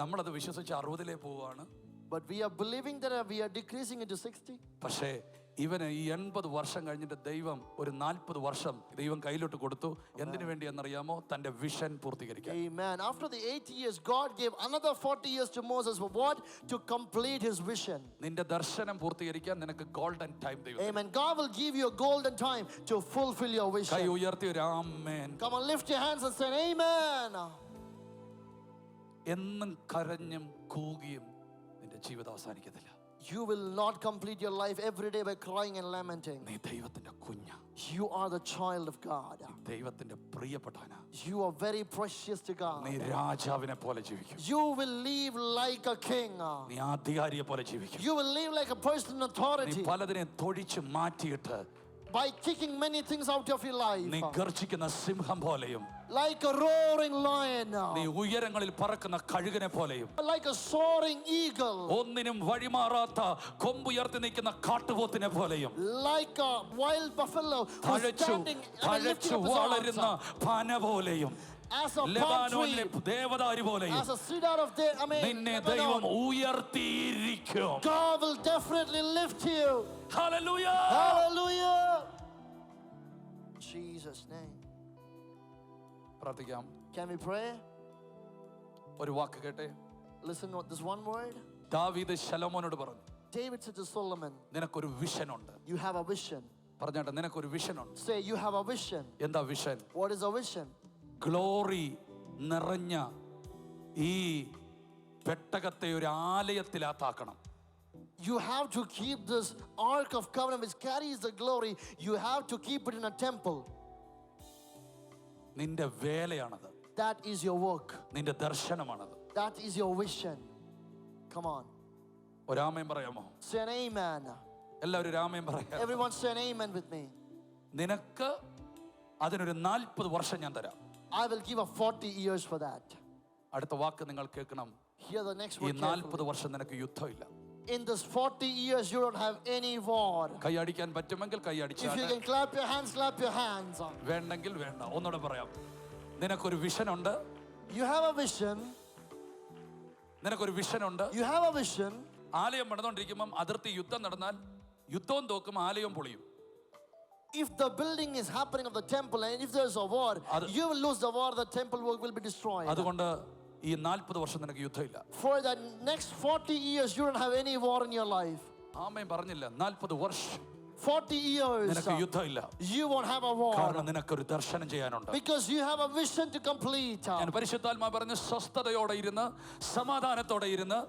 നമ്മളത് വിശ്വസിച്ച് 60-ലേക്ക് പോവുകയാണ്. But we are believing that we are decreasing into 60. പക്ഷേ ഇവന് ഈ 80 വർഷം കഴിഞ്ഞിട്ട് ദൈവം ഒരു 40 വർഷം ദൈവം കയ്യിലോട്ട് കൊടുത്തു. എന്തിനു വേണ്ടി എന്നറിയാമോ? തന്റെ വിഷൻ പൂർത്തീകരിക്കാൻ. Amen. After the 80 years, God gave another 40 years to Moses for what? To complete his vision. നിന്റെ ദർശനം പൂർത്തീകരിക്കാൻ നിനക്ക് ഗോൾഡൻ ടൈം ദൈവം. Amen. God will give you a golden time to fulfill your കൈ vision. ഉയർത്തി ഒരു ആമേൻ. Come on, lift your hands and say amen. എന്നും കരഞ്ഞും കൂകിയും നിന്റെ ജീവിതം അവസാനിക്കത്തില്ല. You will not complete your life every day by crying and lamenting. നീ ദൈവത്തിന്റെ കുഞ്ഞ. You are the child of God. ദൈവത്തിന്റെ പ്രിയപ്പെട്ടവനാ. You are very precious to God. നീ രാജാവിനെ പോലെ ജീവിക്കും. You will live like a king. നീ അധികാരിയെ പോലെ ജീവിക്കും. You will live like a person in നീ authority. പലതിനെ തൊഴിച്ച് മാറ്റിയിട്ട് by kicking many things out of your life. നീ ഗർജിക്കുന്ന സിംഹം പോലെയും Like a roaring lion, നീ ഉയരങ്ങളിൽ പറക്കുന്ന കഴുകനെ പോലെയും like a soaring eagle, ഒന്നിനും വഴിമാറാത്ത കൊമ്പുയർത്തി നിൽക്കുന്ന കാട്ടുപോത്തിനെ പോലെയും like a wild buffalo who's standing and lifting up his വളരുന്ന arms, പന പോലെയും as a palm ലെബാനോനിലെ tree, ദേവദാരു പോലെയും as a cedar of നിന്നെ Lebanon. ദൈവം ഉയർത്തിയിരിക്കും. God will definitely lift you. Hallelujah. Hallelujah. Jesus' name. പ്രാർത്ഥിക്കാം. Can we pray? ഒരു വാക്ക് കേട്ടെ. Listen to this one word. ദാവീദ് ശലോമോനോട് പറഞ്ഞു, David said to Solomon, നിനക്കൊരു വിഷൻ ഉണ്ട്. you have a vision. പറഞ്ഞാട്ടെ, നിനക്കൊരു വിഷൻ ഉണ്ട്. Say, you have a vision. എന്താ vision? What is a vision? Glory നിറഞ്ഞ ഈ പെട്ടകത്തെ ഒരു ആലയത്തിലാത്താക്കണം. You have to keep this Ark of Covenant which carries the glory, you have to keep it in a temple. നിന്റെ വേലയാണത്. That is your work. നിന്റെ ദർശനമാണത്. That is your vision. Come on. ഒരാമേൻ പറയാമോ? Say an amen. എല്ലാവരും രാമേൻ പറയാം. Everyone say an amen with me. നിനക്ക് അതിനൊരു 40 വർഷം ഞാൻ തരാം. I will give a 40 years for that. അടുത്ത വാക്ക് നിങ്ങൾ കേൾക്കണം. Hear the next ഈ word 40 carefully. വർഷം നിനക്ക് യുദ്ധമില്ല. In this 40 years you don't have any war. കൈയടിക്കാൻ പറ്റുമെങ്കിൽ If you കൈയടിച്ചാൽ, can clap your hands, clap your hands. വേണ്ടെങ്കിൽ വേണ്ട. ഒന്നുകൂടെ പറയാം. നിനക്കൊരു വിഷൻ ഉണ്ട്. You have a vision. നിനക്കൊരു വിഷൻ ഉണ്ട്. You have a vision. ആലയം പണിതുകൊണ്ടിരിക്കുമ്പം അതിർത്തി യുദ്ധം നടന്നാൽ യുദ്ധവും തോക്കും, ആലയവും പൊളിയും. If the building is happening of the temple and if there's a war, you will lose the war, the temple will be destroyed. അതുകൊണ്ട് ഈ 40 വർഷം നിനക്ക് യുദ്ധമില്ല. For the next 40 years you don't have any war in your life. ആമേൻ പറഞ്ഞില്ല. 40 വർഷം 40 years നിനക്ക് യുദ്ധമില്ല. you won't have a war കാരണം നിനക്കൊരു ദർശനം ചെയ്യാനുണ്ട്. because you have a vision to complete. ഞാൻ പരിശുദ്ധാത്മാ പറഞ്ഞ് സ്വസ്ഥതയോടെ ഇരുന്ന്, സമാധാനത്തോടെ ഇരുന്ന്,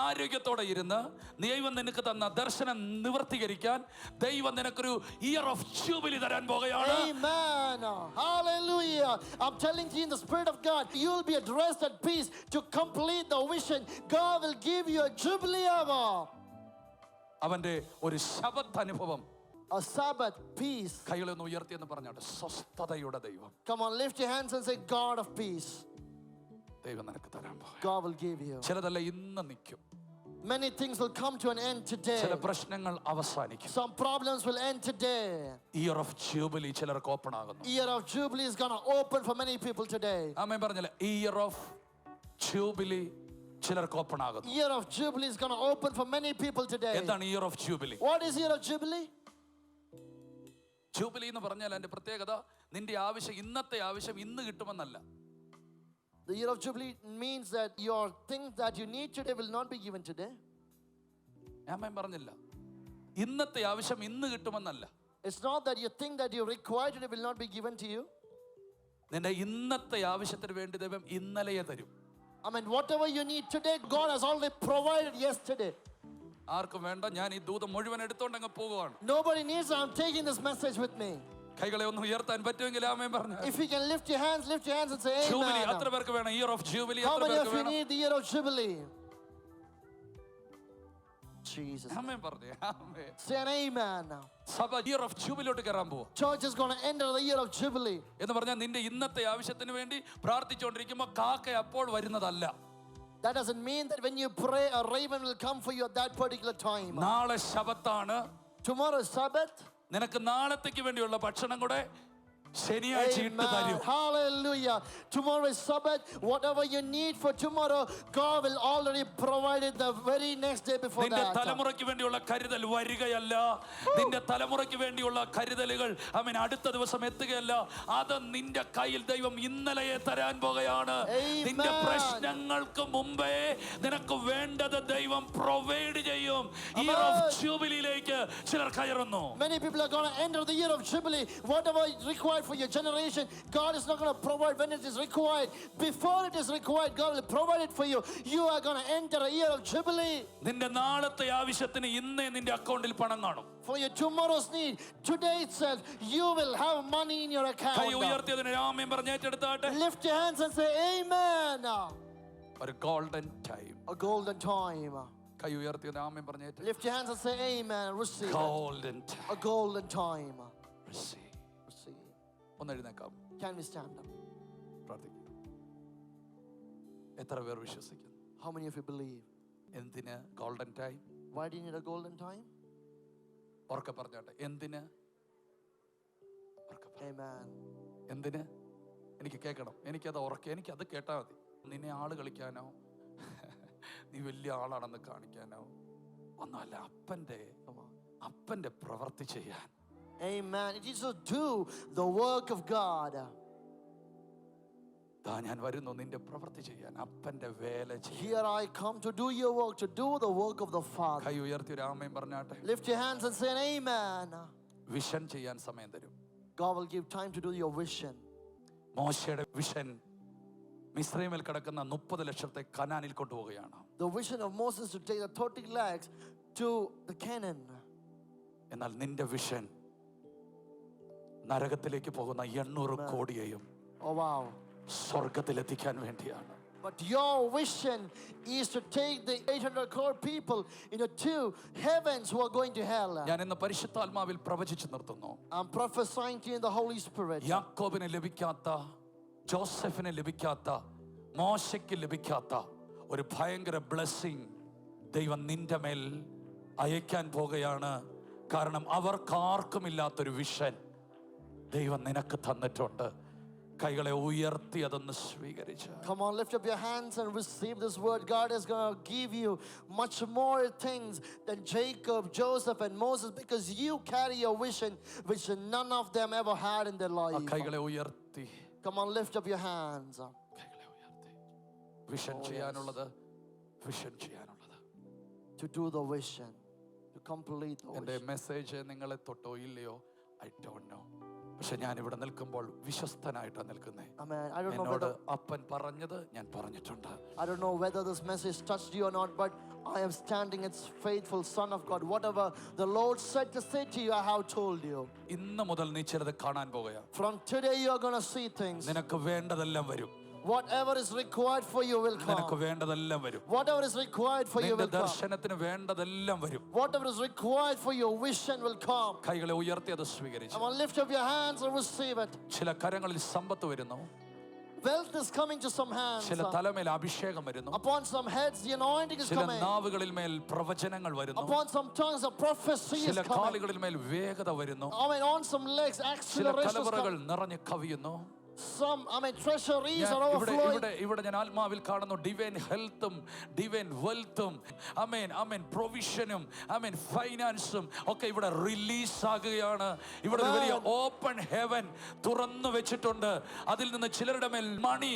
ആരോഗ്യത്തോടെ ഇരുന്ന് ദൈവം നിനക്ക് തന്ന ദർശനം നിവർത്തീകരിക്കാൻ ദൈവം നിനക്കൊരു ഇയർ ഓഫ് ജൂബിലി തരാൻ പോകുകയാണ്. Amen. Hallelujah. I'm telling you in the Spirit of God, you will be at rest at peace to complete the vision. God will give you a jubilee hour. അവന്റെ ഒരു ശബത്ത് അനുഭവം. A Sabbath peace. കൈകളെ ഒന്ന് ഉയർത്തിയെന്ന് പറഞ്ഞോട്ടെ. സ്വസ്ഥതയുടെ ദൈവം. Come on, lift your hands and say, God of peace. ദൈവം നിനക്ക് തരാൻ പോകും. God will give you. ചിലതല്ല ഇന്ന് നിൽക്കും. Many things will come to an end today. ചില പ്രശ്നങ്ങൾ അവസാനിക്കും. Some problems will end today. Year of jubilee ചിലർക്ക് ഓപ്പൺ ആകുന്നു. Year of Jubilee is going to open for many people today. ആമേൻ പറഞ്ഞില്ല. Year of jubilee ചിലർക്ക് open ആകുന്നു. Year of Jubilee is going to open for many people today. എന്താണ് year of jubilee? What is Year of Jubilee? Jubilee എന്ന് പറഞ്ഞാൽ അതിന്റെ പ്രത്യേകത നിന്റെ ആവശ്യം, ഇന്നത്തെ ആവശ്യം ഇന്ന് കിട്ടുമെന്നല്ല. The Year of Jubilee means that your things that you need today will not be given today. ആമേൻ പറഞ്ഞില്ല. ഇന്നത്തെ ആവശ്യം ഇന്ന് കിട്ടുമെന്നല്ല. It's not that you think that you require today will not be given to you. നിന്റെ ഇന്നത്തെ ആവശ്യത്തിന് വേണ്ടി ദൈവം ഇന്നലെയെ തരും. I mean, whatever you need today, God has already provided yesterday. ആർക്കും വേണ്ട. ഞാൻ ഈ ദൂതം മുഴുവൻ എടുത്തോണ്ട് അങ്ങ് പോകുവാണ്. Nobody needs. I'm taking this message with me. കൈകളെ ഒന്ന് ഉയർത്താൻ പറ്റുമെങ്കിൽ ആമേൻ പറഞ്ഞു. If you can lift your hands and say jubilee amen. എത്ര പേർക്ക് വേണം? ഇയർ ഓഫ് ജൂബിലി How എത്ര many പേർക്ക് of you വേണം? need the Year of Jubilee? Jesus. ആമേൻ പറഞ്ഞു. ആമേൻ. Say an amen. സഭ ഇയർ ഓഫ് ജൂബിലോട്ട് കയറാൻ പോവാ. Church is going to enter the Year of Jubilee. എന്ന് പറഞ്ഞാൽ നിന്റെ ഇന്നത്തെ ആവശ്യത്തിന് വേണ്ടി പ്രാർത്ഥിച്ചുകൊണ്ടിരിക്കുമ്പോൾ കാക്ക അപ്പോൾ വരുന്നതല്ല. That doesn't mean that when you pray, a raven will come for you at that particular time. നാളെ ശബത്താണ്. Tomorrow is Sabbath. നിനക്ക് നാളത്തേക്ക് വേണ്ടിയുള്ള ഭക്ഷണം കൂടെ ശനിയാഴ്ച ഇട്ട് തരും. Hallelujah. Tomorrow is Sabbath. Whatever you need for tomorrow, God will already provide it the very next day before നിന്റെ that. തലമുറയ്ക്ക് വേണ്ടിയുള്ള കരുതൽ വരികയല്ല. നിന്റെ തലമുറയ്ക്ക് വേണ്ടിയുള്ള കരുതലുകൾ അടുത്ത ദിവസം എത്തുകയല്ല. അത് നിന്റെ കയ്യിൽ ദൈവം ഇന്നലെയെ തരാൻ പോകുകയാണ്. നിന്റെ പ്രശ്നങ്ങൾക്ക് മുമ്പേ നിനക്ക് വേണ്ടത് ദൈവം പ്രൊവൈഡ് ചെയ്യും. ഇയർ ഓഫ് ജൂബിലിയിലേക്ക് ചിലർ കയറുന്നു. Many people are going to enter the Year of Jubilee. Whatever is required for your generation, God is not going to provide when it is required. Before it is required, God will provide it for you. You are going to enter a Year of Jubilee. നിന്റെ നാളത്തെ ആവശ്യത്തിന് ഇന്നേ നിന്റെ അക്കൗണ്ടിൽ പണം കാണും. For your tomorrow's need, today itself, you will have money in your account. കൈ ഉയർത്തിയതിന് ആമേൻ പറഞ്ഞ് ഏറ്റെടുത്താട്ടെ. Lift your hands and say amen. ഒരു golden time. A golden time. കൈ ഉയർത്തിയതിന് ആമേൻ പറഞ്ഞ് ഏറ്റെടുത്തു. Lift your hands and say amen. Receive it. Golden time. A golden time. Receive. Receive. ഒന്ന് എഴുന്നേക്കാം, Can we stand up? പ്രാർത്ഥിക്കാം. എത്ര പേർ വിശ്വസിക്കുന്നു? How many of you believe? എന്തിന് golden time? Why do you need a golden time? ഉറക്കെ പറഞ്ഞോട്ടെ, എന്തിന്? Amen. എന്തിന്? എനിക്ക് കേൾക്കണം, എനിക്കത് ഉറക്കെ, എനിക്കത് കേട്ടാൽ മതി. നിന്നെ ആള് കളിക്കാനോ നീ വലിയ ആളാണെന്ന് കാണിക്കാനോ ഒന്നുമല്ല, അപ്പന്റെ പ്രവൃത്തി ചെയ്യാൻ. Amen. It is to do the work of God. ഞാൻ വരുന്നു നിന്റെ പ്രവൃത്തി ചെയ്യാൻ, അപ്പന്റെ വേല ചെയ്യാൻ. Here I come to do your work, to do the work of the Father. കൈ ഉയർത്തി ഒരു ആമേൻ പറഞ്ഞാട്ടെ. Lift your hands and say an amen. Vision ചെയ്യാൻ സമയം തരും. God will give time to do your vision. മോശയുടെ വിഷൻ മിസ്രൈമിൽ കിടക്കുന്ന 30 ലക്ഷത്തെ കനാനിൽ കൊണ്ടുപോവുകയാണ്. The vision of Moses to take the 30 lakhs to the Canaan. എന്നാൽ നിന്റെ വിഷൻ നരകത്തിലേക്ക് പോകുന്ന 800 കോടിയെയും Oh wow. സ്വർഗത്തിലെത്തിക്കാൻ വേണ്ടിയാണ്. But your vision is to take the 800 crore people into 2 heavens who are going to hell. ഞാൻ ഇന്ന് പരിശുദ്ധാത്മാവിൽ പ്രവചിച്ചു നിർത്തുന്നു. I'm prophesying to you in the Holy Spirit. യാക്കോബിന് ലഭിക്കാത്ത, ജോസഫിന് ലഭിക്കാത്ത, മോശയ്ക്ക് ലഭിക്കാത്ത ഒരു ഭയങ്കര ബ്ലെസ്സിങ് ദൈവം നിന്റെ മേൽ അയക്കാൻ പോകുകയാണ്. കാരണം അവർക്കാർക്കുമില്ലാത്തൊരു വിഷൻ ദൈവം നിനക്ക് തന്നിട്ടുണ്ട്. കൈകളെ ഉയർത്തി അതൊന്ന് സ്വീകരിച്ച്. Come on, lift up your hands and receive this word. God is going to give you much more things than Jacob, Joseph and Moses, because you carry a vision which none of them ever had in their life. കൈകളെ ഉയർത്തി. Come on, lift up your hands. കൈകളെ ഉയർത്തി. Vision ചെയ്യാനുള്ളത്, vision ചെയ്യാനുള്ളത്. To do the vision, to complete the എൻ്റെ vision. Message നിങ്ങളെ തൊട്ടോ ഇല്ലയോ, I don't know. പക്ഷെ ഞാൻ ഇവിടെ നിൽക്കുമ്പോൾ വിശ്വസ്തനായിട്ടാണ് നിൽക്കുന്നേ. Amen. I don't know എന്നോട് whether അപ്പൻ പറഞ്ഞത് ഞാൻ പറഞ്ഞിട്ടുണ്ട്. I don't know whether this message touched you or not, but I am standing as faithful son of God. Whatever the Lord said to say to you, I have told you. ഇന്ന് മുതൽ നീ ചിലത് കാണാൻ പോകുക. From today you are going to see things. നിനക്ക് വേണ്ടതെല്ലാം വരും. Whatever is required for you will നിനക്ക് come. വേണ്ടതെല്ലാം വരും. Whatever is required for you നിന്റെ will come. ദർശനത്തിന് വേണ്ടതെല്ലാം വരും. Whatever is required for your vision will come. കൈകളെ ഉയർത്തി അത് സ്വീകരിച്ചു. Come on, lift up your hands and receive it. ചില കരങ്ങളിൽ സമ്പത്ത് വരുന്നു. Wealth is coming to some hands. ചില തലമേൽ അഭിഷേകം വരുന്നു. Upon some heads the anointing is ചില coming. നാവുകളിൽ മേൽ പ്രവചനങ്ങൾ വരുന്നു. Upon some tongues of prophecy is ചില coming. കാലുകളിൽ മേൽ വേഗത വരുന്നു. On some legs ചില acceleration is കലവറകൾ coming. നിറഞ്ഞു കവിയുന്നു. Some treasuries are overflowing. ഇവിടെ ഞാൻ ആത്മാവിൽ കാണുന്നു ഡിവൈൻ ഹെൽത്തും ഡിവൈൻ വെൽത്തും പ്രൊവിഷനും ഫൈനാൻസും ഒക്കെ ഇവിടെ റിലീസ് ആകുകയാണ്. ഇവിടെ ഒരു വലിയ ഓപ്പൺ ഹെവൻ തുറന്നു വെച്ചിട്ടുണ്ട്. അതിൽ നിന്ന് ചിലരുടെ മേൽ മണി,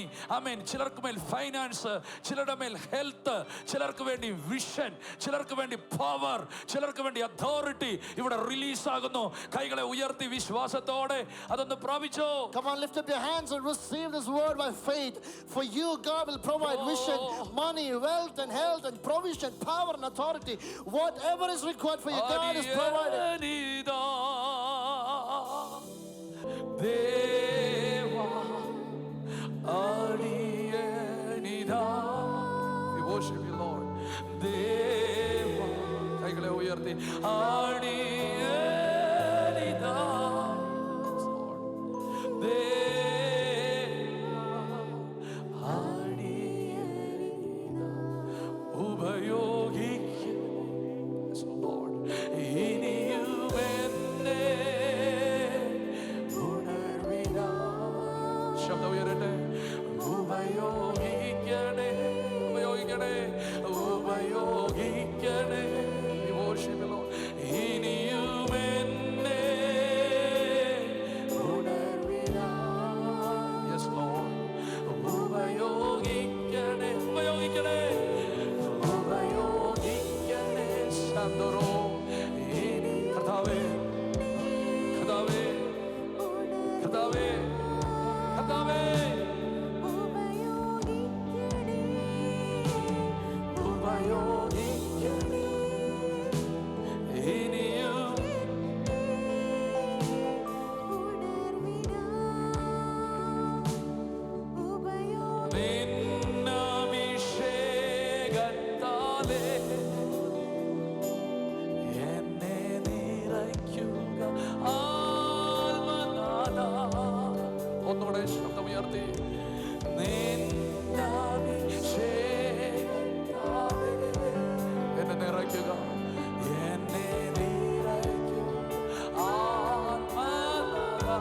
ചിലർക്ക് മേൽ ഫൈനാൻസ്, ചിലരുടെ മേൽ ഹെൽത്ത്, ചിലർക്ക് വേണ്ടി വിഷൻ, ചിലർക്ക് വേണ്ടി പവർ, ചിലർക്ക് വേണ്ടി അതോറിറ്റി ഇവിടെ റിലീസ് ആകുന്നു. കൈകളെ ഉയർത്തി വിശ്വാസത്തോടെ അതൊന്ന് പ്രാപിച്ചോ. Come on, lift up your hands and receive this word by faith. For you, God will provide vision, money, wealth and health and provision, power and authority. Whatever is required for you, God is providing. Deva Adiyanida. We worship you, Lord. Deva. കൈകളെ ഉയർത്തി. Adiyanida. കരങ്ങളോടെ ശബ്ദമുയർത്തി നിന്നഭിഷേകത്താലേ എന്നെ നിറയ്ക്കുക, എന്നെ നിറയ്ക്കുക ആത്മനാ